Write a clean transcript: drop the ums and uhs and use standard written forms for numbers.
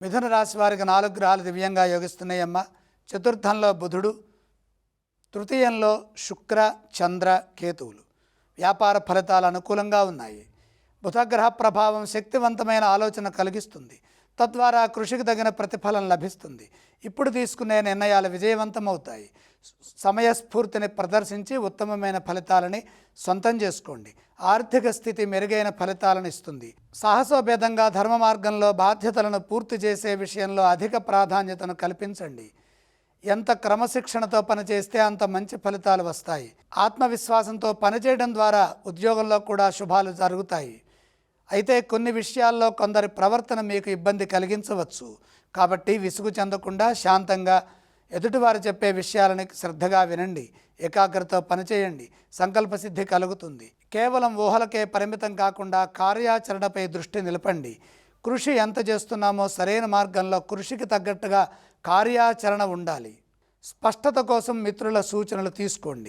మిథున రాశి వారికి 4 గ్రహాలు దివ్యంగా యోగిస్తున్నాయమ్మ. చతుర్థంలో బుధుడు, తృతీయంలో శుక్ర, చంద్ర, కేతువులు. వ్యాపార ఫలితాలు అనుకూలంగా ఉన్నాయి. బుధగ్రహ ప్రభావం శక్తివంతమైన ఆలోచన కలిగిస్తుంది. తద్వారా కృషికి తగిన ప్రతిఫలం లభిస్తుంది. ఇప్పుడు తీసుకునే నిర్ణయాలు విజయవంతమవుతాయి. సమయస్ఫూర్తిని ప్రదర్శించి ఉత్తమమైన ఫలితాలని సొంతం చేసుకోండి. ఆర్థిక స్థితి మెరుగైన ఫలితాలను ఇస్తుంది. సాహసోపేతంగా ధర్మ మార్గంలో బాధ్యతలను పూర్తి చేసే విషయంలో అధిక ప్రాధాన్యతను కల్పించండి. ఎంత క్రమశిక్షణతో పనిచేస్తే అంత మంచి ఫలితాలు వస్తాయి. ఆత్మవిశ్వాసంతో పనిచేయడం ద్వారా ఉద్యోగంలో కూడా శుభాలు జరుగుతాయి. అయితే కొన్ని విషయాల్లో కొందరి ప్రవర్తన మీకు ఇబ్బంది కలిగించవచ్చు. కాబట్టి విసుగు చెందకుండా శాంతంగా ఎదుటివారు చెప్పే విషయాలని శ్రద్ధగా వినండి. ఏకాగ్రతతో పనిచేయండి. సంకల్పసిద్ధి కలుగుతుంది. కేవలం ఊహలకే పరిమితం కాకుండా కార్యాచరణపై దృష్టి నిలపండి. కృషి ఎంత చేస్తున్నామో సరైన మార్గంలో కృషికి తగ్గట్టుగా కార్యాచరణ ఉండాలి. స్పష్టత కోసం మిత్రుల సూచనలు తీసుకోండి.